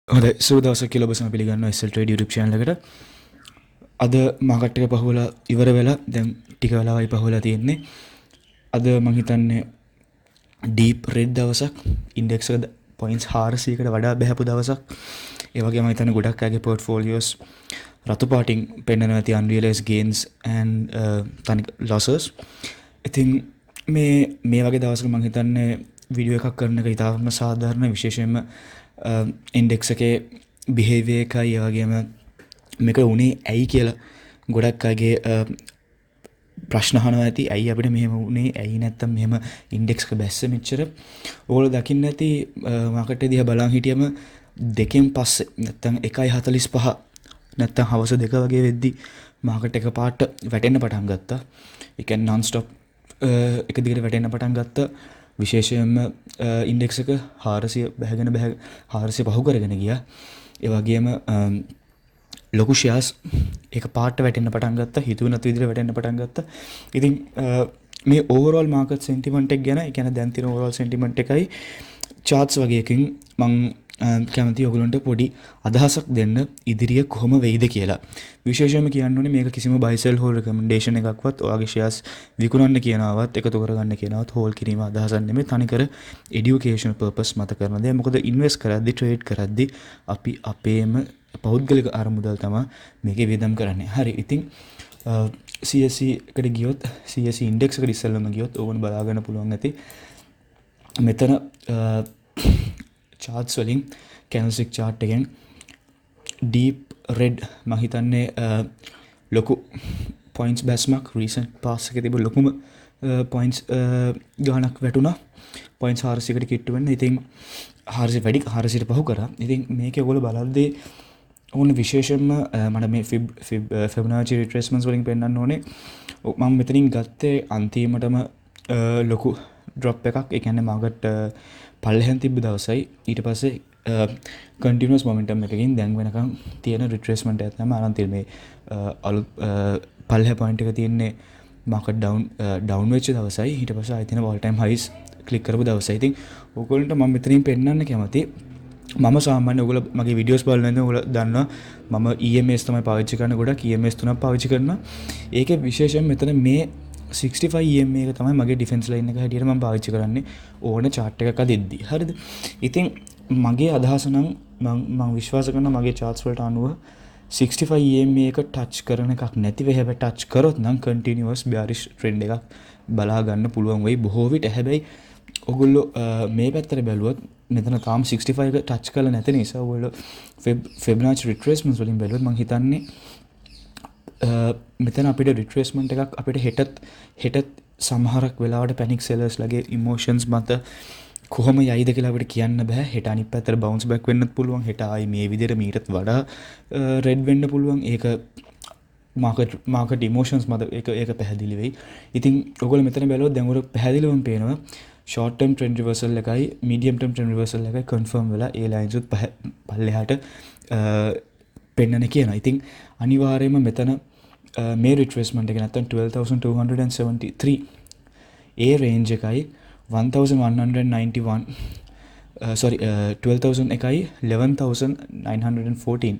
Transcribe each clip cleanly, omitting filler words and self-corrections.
හොඳයි සුබ දවසක් කියලා ඔබ සම පිළිගන්නවා SL Trade YouTube channel එකට. අද මාකට් එක පහුවලා ඉවර වෙලා දැන් ටික වෙලාවයි පහුවලා තියෙන්නේ. අද මම හිතන්නේ deep red දවසක්. index එක points 400කට වඩා බහැපු දවසක්. ඒ වගේම මම හිතන්නේ ගොඩක් අයගේ portfolios රතු පාටින් පෙන්වනවා ඇති unrealized gains and තනි losses. ඉතින් මේ වගේ දවසක මම හිතන්නේ වීඩියෝ එකක් කරන එක ඉතාමත් සාධාරණ, විශේෂයෙන්ම ඉන්ඩෙක්ස් එකේ බිහේවියර් එකයි ඒ වගේම මේක උනේ ඇයි කියලා ගොඩක් අයගේ ප්‍රශ්න අහනවා ඇති. ඇයි අපිට මෙහෙම උනේ, ඇයි නැත්තම් මෙහෙම ඉන්ඩෙක්ස් එක බැස්සේ මෙච්චර. ඕගොල්ලෝ දකින්න ඇති මාකට් එක දිහා බලන් හිටියම දෙකෙන් පස්සේ නැත්තම් 1:45 නැත්තම් හවස 2 වගේ වෙද්දි මාකට් එක පාට වැටෙන්න පටන් ගත්තා. ඒ කියන්නේ non stop එක දිගට වැටෙන්න පටන් ගත්තා. විශේෂයෙන්ම ඉන්ඩෙක්ස් එක 400 බැහැගෙන 400 පහු කරගෙන ගියා. ඒ වගේම ලොකු ෂෙයාර්ස් එක පාට වැටෙන්න පටන් ගත්තා. හිතුව නැති විදිහට වැටෙන්න පටන් ගත්තා. ඉතින් මේ ඕවරෝල් මාකට් සෙන්ටිමන්ට් එක ගැන, ඒ කියන්නේ දැන් තියෙන ඕවරෝල් සෙන්ටිමන්ට් එකයි charts වගේකින් මම කැමති ඔයගලන්ට පොඩි අදහසක් දෙන්න ඉදිරිය කොහොම වෙයිද කියලා. විශේෂයෙන්ම කියන්න ඕනේ මේක කිසිම buy sell hold recommendation එකක්වත් ඔයාගේ shares විකුණන්න කියනවත් එකතු කරගන්න කියනවත් hold කිරීම අදහසක් නෙමෙයි. තනිකර educational purpose මත කරන දේ. මොකද invest කරද්දි trade කරද්දි අපි අපේම පෞද්ගලික අරමුදල් තමයි මේකේ වියදම් කරන්නේ. හරි. ඉතින් CSE එකට ගියොත් CSE index එකට ඉස්සෙල්ලම ගියොත් ඕගොල්ලෝ බලා ගන්න පුළුවන් ඇති. මෙතන charts වලින් candlestick chart එකෙන් deep red මම හිතන්නේ ලොකු points බැස්මක් recent past එකේ තිබු ලොකුම points ගානක් වැටුණා. points 400කට කිට්ටු වෙන්න. ඉතින් 400 වැඩි 400ට පහු කරා. ඉතින් මේකේ ඔයගොල්ලෝ බලද්දී ඕන විශේෂයෙන්ම මට මේ Fibonacci retracements වලින් පෙන්නන්න ඕනේ. මම මෙතනින් ගත්තේ අන්තිමටම ලොකු drop එකක්. ඒ කියන්නේ මාකට් පල්ලෙහෙන් තිබ්බ දවසයි. ඊට පස්සේ continuous momentum එකකින් දැන් වෙනකන් තියෙන retracement එකක් තමයි අරන් තියෙන්නේ. මේ අලුත් පල්ලෙහ point එක තියෙන්නේ මාකට් down වෙච්ච දවසයි. ඊට පස්සේ ආයෙත් තියෙන all time highs click කරපු දවසයි. ඉතින් ඕගොල්ලන්ට මම මෙතනින් පෙන්නන්න කැමතියි. මම සාමාන්‍ය ඔයගොල්ලෝ මගේ වීඩියෝස් බලන ඔයගොල්ලෝ දන්නවා මම EMS තමයි පාවිච්චි කරන්නේ. ගොඩක් EMS තුනක් පාවිච්චි කරනවා. ඒකේ විශේෂයෙන් මෙතන මේ 65 EMA එක තමයි මගේ ඩිෆෙන්ස් ලයින් එක හැටියට මම පාවිච්චි කරන්නේ ඕන chart එකක් අදිද්දි. හරිද? ඉතින් මගේ අදහස නම් මම විශ්වාස කරනවා මගේ charts වලට අනුව 65 EMA එක touch කරන එකක් නැතිව හැබැයි touch කරොත් නම් continuous bearish trend එකක් බලා ගන්න පුළුවන් වෙයි බොහෝ විට. හැබැයි ඔයගොල්ලෝ මේ පැත්තට බැලුවොත් මෙතන තාම 65 එක touch කරලා නැති නිසා ඔයගොල්ලෝ Fibonacci retracements වලින් බැලුවොත් මම හිතන්නේ මෙතන අපිට රිට්‍රේස්මන්ට් එකක් අපිට හෙටත් සමහරක් වෙලාවට පැනික් සෙලර්ස් ලගේ ඉමෝෂන්ස් මත කොහොම යයිද කියලා අපිට කියන්න බෑ. හෙට අනිත් පැත්තට බවුන්ස් බෑක් වෙන්නත් පුළුවන්. හෙට ආයි මේ විදිහට මීටත් වඩා රෙඩ් වෙන්න පුළුවන්. ඒක මාකට් ඉමෝෂන්ස් මත ඒක පැහැදිලි වෙයි. ඉතින් ඔයගොල්ලෝ මෙතන බැලුවොත් දැන් උර පැහැදිලිවම පේනවා short term trend reversal එකයි medium term trend reversal එකයි confirm වෙලා ඒ lines උත් පල්ලෙහාට පෙන්නන කියනවා. ඉතින් අනිවාර්යයෙන්ම මෙතන මේ රිට්‍රේස්මන්ට් එක නැත්තම් 12273 ඒ රේන්ජ් එකයි 1191 12000 එකයි 11914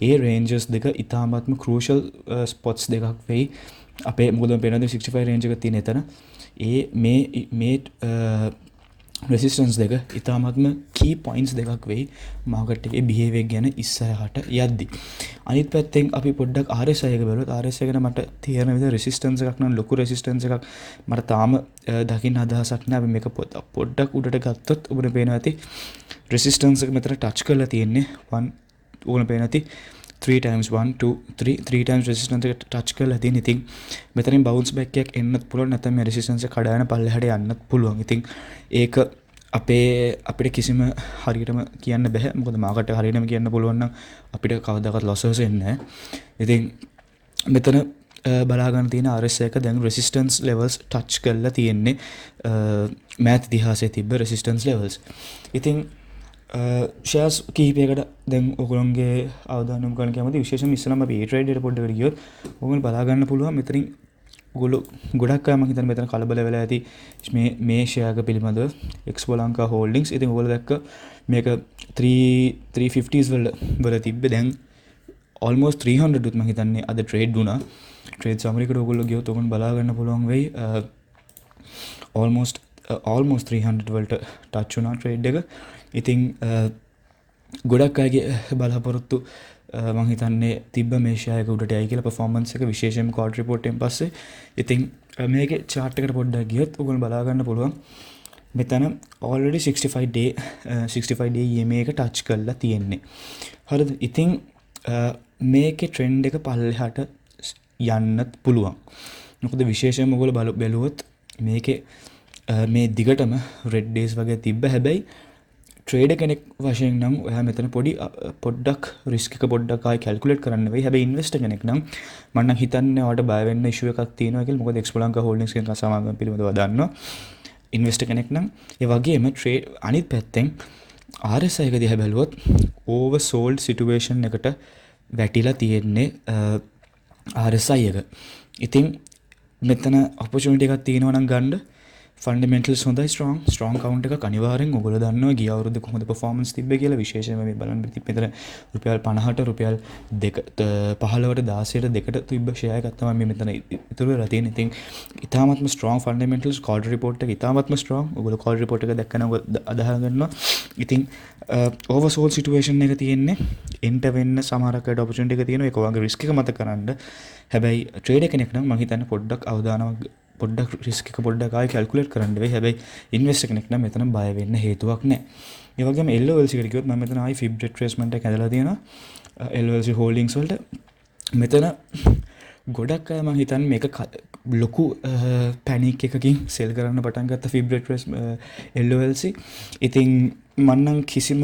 ඒ රේන්ජස් දෙක ඉතාමත්ම crucial spots දෙකක් වෙයි. අපේ මොකද පේනද 65 රේන්ජ් එක තියෙන එතන ඒ මේ resistance දෙක ඉතාමත්ම key points දෙකක් වෙයි මාකට් එකේ behavior ගැන ඉස්සරහට යද්දි. අනිත් පැත්තෙන් අපි පොඩ්ඩක් RSI එක බලුවොත් RSI එක මට තියෙන විදිහ resistance එකක් නම් ලොකු resistance එකක් මට තාම දකින්න අදහසක් නෑ. අපි මේක පොඩ්ඩක් උඩට ගත්තොත් ඔබට පේනවා ඇති resistance එක මෙතන touch කරලා තියෙන්නේ ඕන පේනවා ඇති 3 times 1 2 3 times resistance එක touch කරලා තියෙන. ඉතින් මෙතනින් bounce back එකක් එන්නත් පුළුවන් නැත්නම් මේ resistance එක කඩාගෙන පල්ලෙහාට යන්නත් පුළුවන්. ඉතින් ඒක අපිට කිසිම හරියටම කියන්න බෑ. මොකද මාකට් එක හරියටම කියන්න පුළුවන් නම් අපිට කවදාකවත් losses එන්නේ නැහැ. ඉතින් මෙතන බලා ගන්න තියෙන RSI එක දැන් resistance levels touch කරලා තියෙන්නේ මෑත් ඉතිහාසයේ තිබ්බ resistance levels. ඉතින් shares කිහිපයකට දැන් ඔයගොල්ලන්ගේ අවධානය යොමු කරන්න කැමති. විශේෂයෙන්ම ඉස්සෙල්ලාම අපි ඒ trade එකට පොඩ්ඩකට ගියොත් ඔයගොල්ලෝ බලා ගන්න පුළුවන් මෙතනින් ඔගොල්ලෝ ගොඩක් අය මම හිතන්නේ මෙතන කලබල වෙලා ඇති මේ ෂෙයාර් එක පිළිබඳව එක්ස්පෝ ලංකා හෝල්ඩින්ග්ස්. ඉතින් ඔයගොල්ලෝ දැක්ක මේක 350s වල තිබ්බේ දැන් almost 300 උත් මම හිතන්නේ අද ට්‍රේඩ් වුණා. ට්‍රේඩ් සමරි එකට ඔයගොල්ලෝ ගියොත් ඔයගොල්ලෝ බලා ගන්න පුළුවන් වෙයි almost 300 වලට ටච් වුණා ට්‍රේඩ් එක. ඉතින් ගොඩක් අයගේ බලාපොරොත්තු මම හිතන්නේ තිබ්බ මේ ෂෙයාර් එක උඩට යයි කියලා performance එක විශේෂයෙන්ම quarter report එකෙන් පස්සේ. ඉතින් මේකේ chart එකට පොඩ්ඩක් ගියොත් ඔයගොල්ලෝ බලා ගන්න පුළුවන් මෙතන already 65 day EMA එක touch කරලා තියෙන්නේ. හරිද? ඉතින් මේකේ trend එක පල්ලෙහාට යන්නත් පුළුවන්. මොකද විශේෂයෙන්ම ඔයගොල්ලෝ බැලුවොත් මේකේ මේ දිගටම red days වගේ තිබ්බ. හැබැයි ට්‍රේඩර් කෙනෙක් වශයෙන් නම් ඔයා මෙතන පොඩ්ඩක් රිස්ක් එක පොඩ්ඩක් ආයි කැල්කියුලේට් කරන්න වෙයි. හැබැයි ඉන්වෙස්ටර් කෙනෙක් නම් මම නම් හිතන්නේ ඔයාලට බය වෙන්න ඉෂුව එකක් තියෙනවා කියලා. මොකද එක්ස්පෝ ලංකා හෝල්ඩින්ග්ස් කියන සමාගම පිළිබඳව දන්නවා. ඉන්වෙස්ටර් කෙනෙක් නම් ඒ වගේම අනිත් පැත්තෙන් RSI එක දිහා බැලුවොත් ඕවර්සෝල්ඩ් සිටුේෂන් එකට වැටිලා තියෙන්නේ RSI එක. ඉතින් මෙතන ඔපචුනිටි එකක් තියෙනවා නම් ගන්න. ෆන්ඩමෙන්ටල්ස් හොඳයි ස්ට්‍රෝං කවුන්ට් එකක් අනිවාර්යෙන් ඔයගොල්ලෝ දන්නවා ගිය අවුරුද්දේ කොහොමද performance තිබ්බේ කියලා. විශේෂයෙන්ම මේ බලන්න මෙතන රුපියල් 50ට රුපියල් 15ට 16ට දෙකට තිබ්බ ෂෙයාර් එකක් තමයි මේ මෙතන ඉතුරු වෙලා තියෙන්නේ. ඉතින් ඉතාමත්ම ස්ට්‍රෝං ෆන්ඩමෙන්ටල්ස් quarter report එක ඉතාමත්ම ස්ට්‍රෝං. ඔයගොල්ලෝ quarter report එක දැක්කම අදහා ගන්නවා. ඉතින් oversold situation එක තියෙන්නේ එන්ටර් වෙන්න සමහරක් අයට opportunity එක තියෙනවා. ඒක වගේ risk එක මත කරන්න. හැබැයි ට්‍රේඩර් කෙනෙක් නම් මම හිතන්නේ පොඩ්ඩක් අවදානමක් පොඩ්ඩක් රිස්ක් එක පොඩ්ඩක් ආයි කැල්කියුලේට් කරන්න වෙයි. හැබැයි ඉන්වෙස්ටර් කෙනෙක් නම් මෙතන බය වෙන්න හේතුවක් නැහැ. ඒ වගේම LOLC එකට ගියොත් මම මෙතන ආයි fib retracement එක ඇදලා තියෙනවා. LOLC holdings වලට මෙතන ගොඩක් අය මම හිතන්නේ මේක ලොකු පැනික් එකකින් සෙල් කරන්න පටන් ගත්ත fib retracement LOLC. ඉතින් මම නම් කිසිම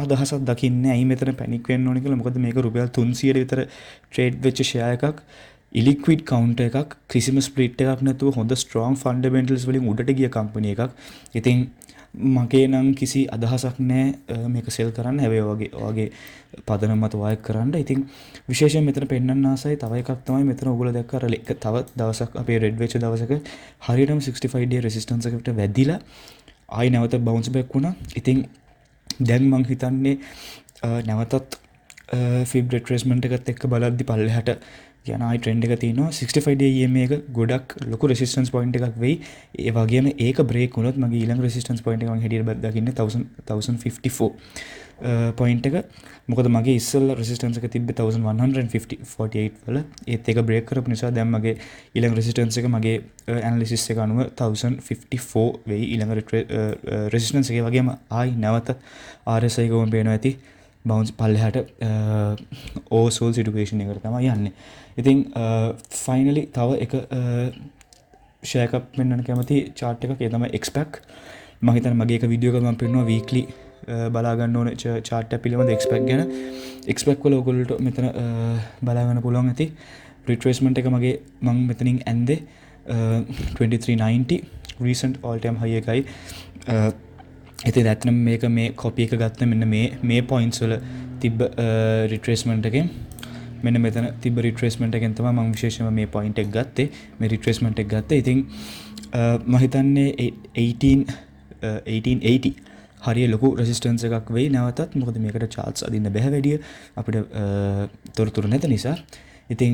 අදහසක් දකින්නේ ඇයි මෙතන පැනික් වෙන්න ඕනේ කියලා. මොකද මේක රුපියල් 300ට විතර ට්‍රේඩ් වෙච්ච ෂෙයාර් එකක්. ඉලික්විඩ් කවුන්ටර් එකක්, කිසිම ස්ප්ලිට් එකක් නැතුව හොඳ ස්ට්‍රෝං ෆන්ඩමෙන්ටල්ස් වලින් උඩට ගිය කම්පැනි එකක්. ඉතින් මගේ නම් කිසි අදහසක් නැහැ මේක සෙල් කරන්න. හැබැයි ඔයගේ පදනම මත වයර් කරන්න. ඉතින් විශේෂයෙන් මෙතන පෙන්වන්න ආසයි තව එකක් තමයි මෙතන ඔයගොල්ලෝ දැක්ක අර තව දවසක් අපේ රෙඩ් වෙච්ච දවසක හරියටම 65 day resistance එකට වැදිලා ආයි නැවත bounce back වුණා. ඉතින් දැන් මං හිතන්නේ නැවතත් fib retracement එකත් එක්ක බලද්දි පල්ලෙහාට යන ආයි ට්‍රෙන්ඩ් එක තියෙනවා. 65 day EMA එක ගොඩක් ලොකු resistance point එකක් වෙයි. ඒ වගේම ඒක break වුණොත් මගේ ඊළඟ resistance point එක මම හැටියට දකින්නේ 1054 point එක. මොකද මගේ ඉස්සෙල්ලා resistance එක තිබ්බේ 1148 වල. ඒත් ඒක break කරපු නිසා දැන් මගේ ඊළඟ resistance එක මගේ analysis එක අනුව 1054 වෙයි ඊළඟ resistance එක. වගේම ආයි නැවත RSI ගොම පේනවා ඇති bounce පල්ලෙහාට oversold situation එකට තමයි යන්නේ. ඉතින් finally තව එක share එකක් පෙන්වන්න කැමති chart එකක්. ඒ තමයි XPAC. මම හිතන්නේ මගේ එක වීඩියෝ එකක් මම පෙන්නුවා weekly බලා ගන්න ඕනේ chart එක පිළිබඳ XPAC ගැන. XPAC වල ඔයගොල්ලෝ මෙතන බලා ගන්න පුළුවන් ඇති retracement එක මගේ මම මෙතනින් ඇන්දේ 2390 recent all time high එකයි. ඉතින් ඇත්තටම මේක මේ copy එක ගත්ත මෙන්න මේ points වල තිබ්බ retracement එකෙන් මෙන්න මෙතන තිබ්බ retracement එකෙන් තමයි මම විශේෂයෙන්ම මේ point එක ගත්තේ. මේ retracement එක ගත්තේ. ඉතින් මම හිතන්නේ 1880 හරිය ලොකු resistance එකක් වෙයි නැවතත්. මොකද මේකට charts අදින්න බෑ වැඩිය අපිට තොරතුරු නැති නිසා. ඉතින්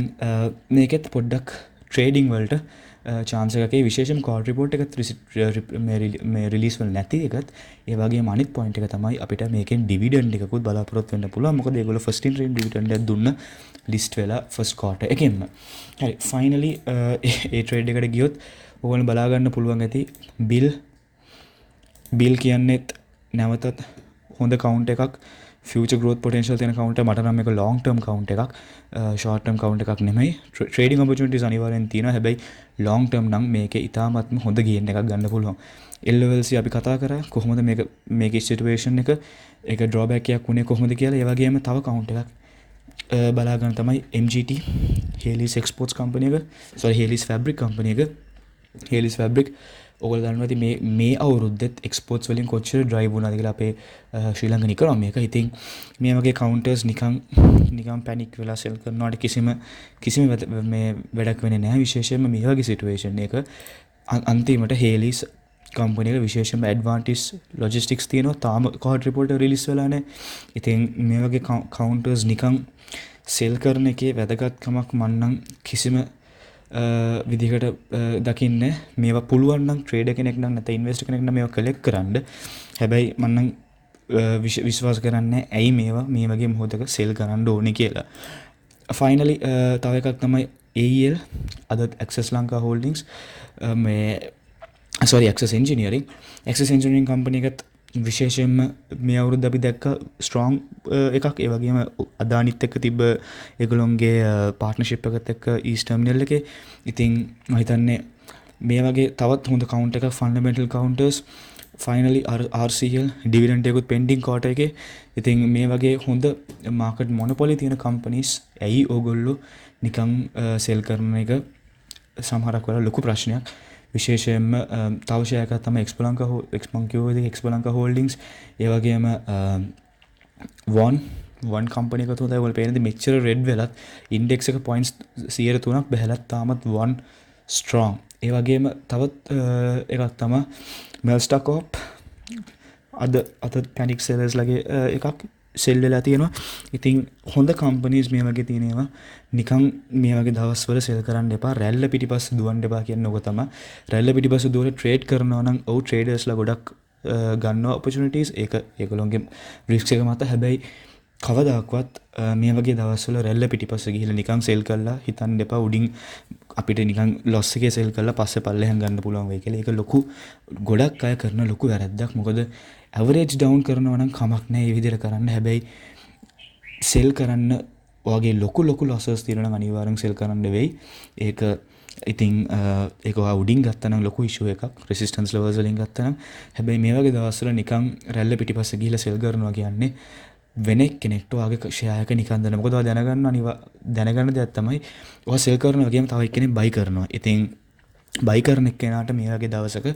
මේකෙත් පොඩ්ඩක් trading වලට chance එකක් ඒ විශේෂම quarter report එකත් මේ release වල නැති එකත්. ඒ වගේම අනිත් point එක තමයි අපිට මේකෙන් dividend එකකුත් බලාපොරොත්තු වෙන්න පුළුවන්. මොකද ඒගොල්ලෝ first interim dividend එකක් දුන්න list වෙලා first quarter එකෙන්ම. හරි finally ඒ trade එකට ගියොත් ඕගොල්ලෝ බලා ගන්න පුළුවන් ඇති bill කියන්නේත් නැවතත් හොඳ count එකක්. future growth potential තියෙන count එක. මට නම් මේක long term count එකක්, short term count එකක් නෙමෙයි. trading opportunities අනිවාර්යෙන් තියෙනවා. හැබැයි long term නම් මේකේ ඉතාමත්ම හොඳ gain එකක් ගන්න පුළුවන්. LOLC අපි කතා කරා කොහොමද මේකේ situation එක ඒක drawback එකක් උනේ කොහොමද කියලා. ඒ වගේම තව count එකක් බලා ගන්න තමයි MGT Helios Exports company එක. Helios Fabric company එක. Helios Fabric ඔයගොල්ලෝ දන්නවා ඉතින් මේ අවුරුද්දෙත් එක්ස්පෝර්ට්ස් වලින් කොච්චර ඩ්‍රයිව් වුණාද කියලා අපේ ශ්‍රී ලංකන් ඉකනොමි එක. ඉතින් මේ වගේ කවුන්ටර්ස් නිකන් පැනික් වෙලා සෙල් කරනවාට කිසිම මේ වැඩක් වෙන්නේ නැහැ. විශේෂයෙන්ම මේ වගේ සිටුේෂන් එක අන්තිමට හේලිස් කම්පනි එක විශේෂයෙන්ම ඇඩ්වාන්ටේජ් ලොජිස්ටික්ස් තියෙනවා. තාම කොහොමද රිපෝර්ට් එක රිලීස් වෙලා නැහැ. ඉතින් මේ වගේ කවුන්ටර්ස් නිකන් සෙල් කරන එකේ වැදගත්කමක් මන්නම් කිසිම විදිහකට දකින්න. මේවා පුළුවන් නම් ට්‍රේඩර් කෙනෙක් නම් නැත්නම් ඉන්වෙස්ටර් කෙනෙක් නම් මේවා කලෙක්ට් කරන්න. හැබැයි මන්නම් විශ්වාස කරන්නේ ඇයි මේවා මේ වගේ මොහොතක සෙල් කරන්න ඕනේ කියලා. ෆයිනලි තව එකක් තමයි AEL අද Access Lanka Holdings Access Engineering company එකත් විශේෂයෙන්ම මේ අවුරුද්ද අපි දැක්ක ස්ට්‍රෝං එකක්. ඒ වගේම අදානිත් එක්ක තිබ්බ ඒගොල්ලොන්ගේ පාර්ට්නර්ෂිප් එකත් එක්ක ඊස්ට් ටර්මිනල් එකේ. ඉතින් මම හිතන්නේ මේ වගේ තවත් හොඳ කවුන්ට් එකක් fundamental counters. Finally RCL dividend එකකුත් පෙන්ඩින් ක්වාටර් එකේ. ඉතින් මේ වගේ හොඳ මාකට් මොනොපොලි තියෙන කම්පනීස් ඇයි ඕගොල්ලෝ නිකන් සෙල් කරන එක සමහරක් වෙලා ලොකු ප්‍රශ්නයක්. විශේෂයෙන්ම තව ෂෙයා එකක් තමයි එක්ස්පෝ ලංකා හෝල්ඩින්ග්ස්. ඒ වගේම වන් කම්පනි එකත් හොඳයි. ඔයගොල්ලෝ පේනද මෙච්චර රෙඩ් වෙලත් ඉන්ඩෙක්ස් එක පොයින්ට්ස් 103ක් බහැලත් තාමත් වන් ස්ට්‍රෝං. ඒ වගේම තවත් එකක් තමයි මෙල්ස්ටාකෝප්. අද පැනික් සෙලර්ස් ලගේ එකක් සෙල් වෙලා තියෙනවා. ඉතින් හොඳ කම්පනීස් මේ වගේ තියෙනවා. නිකන් මේ වගේ දවස්වල සෙල් කරන්න එපා. රැල්ල පිටිපස්ස දුවන්න එපා කියන්නේ ඕක තමයි. රැල්ල පිටිපස්ස දුවලා ට්‍රේඩ් කරනවා නම් ඔව් ට්‍රේඩර්ස්ලා ගොඩක් ගන්නවා ඔපචුනිටිස්. ඒක ඒගොල්ලොන්ගේ රිස්ක් එක මත. හැබැයි කවදාක්වත් මේ වගේ දවස්වල රැල්ල පිටිපස්ස ගිහිල්ලා නිකන් සෙල් කරලා හිතන්න එපා උඩින් අපිට නිකන් ලොස් එකේ සෙල් කරලා පස්සේ පල්ලෙහාන් ගන්න පුළුවන් වෙයි කියලා. ඒක ලොකු ගොඩක් අය කරන ලොකු වැරද්දක්. මොකද ඇවරේජ් ඩවුන් කරනවා නම් කමක් නැහැ මේ විදිහට කරන්න. හැබැයි සෙල් කරන්න ඔයගේ ලොකු ලොසස් තියෙනවා නම් අනිවාර්යෙන් සෙල් කරන්න වෙයි. ඒක ඉතින් ඒක ඔයා උඩින් ගත්තා නම් ලොකු ඉෂුව එකක්. රෙසිස්ටන්ස් ලෙවල්ස් වලින් ගත්තා නම්. හැබැයි මේ වගේ දවස්වල නිකන් රැල්ල පිටිපස්ස ගිහිල්ලා සෙල් කරනවා කියන්නේ වෙන කෙනෙක්ට ඔයාගේ ෂෙයා එක නිකන් දෙන්න. මොකද ඔයා දැනගන්න දෙයක් තමයි ඔයා සෙල් කරනවා වගේම තව එක්කෙනෙක් බයි කරනවා. ඉතින් බයි කරන එක්කෙනාට මේ වගේ දවසක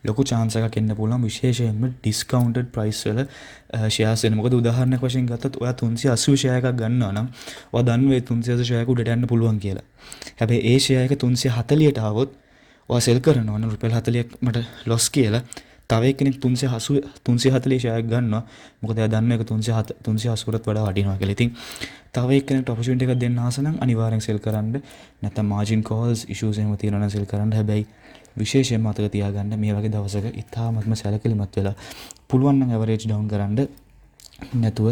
ලොකු chance එකක් එන්න පුළුවන්. විශේෂයෙන්ම discounted price වල shares එන. මොකද උදාහරණයක් වශයෙන් ගත්තොත් ඔයා 380 share එකක් ගන්නවා නම් ඔයා දන්නවා 380 share එක උඩට යන්න පුළුවන් කියලා. හැබැයි ඒ share එක 340ට ආවොත් ඔයා සෙල් කරනවා නම් රුපියල් 40ක් මට loss කියලා තව එක්කෙනෙක් 340 share එකක් ගන්නවා. මොකද එයා දන්නවා ඒක 380ට වඩා වටිනවා කියලා. ඉතින් තව එක්කෙනෙක්ට opportunity එකක් දෙන්න ආස නම් අනිවාර්යෙන් සෙල් කරන්න. නැත්නම් margin calls issues එහෙම තියෙනවා නම් සෙල් කරන්න. හැබැයි විශේෂයෙන්ම මතක තියාගන්න මේ වගේ දවසක ඉතාමත්ම සැලකිලිමත් වෙලා පුළුවන් නම් average down කරන්න. නැතුව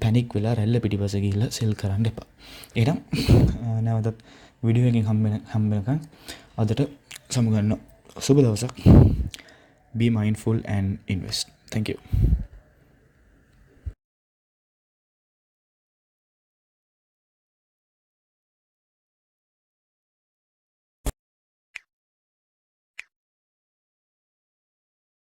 පැනික් වෙලා රැල්ල පිටිපස්ස ගිහිල්ලා සෙල් කරන්න එපා. එහෙනම් නැවතත් වීඩියෝ එකකින් හම්බෙනකන් අදට සමුගන්න. සුබ දවසක්. Be mindful and invest. Thank you.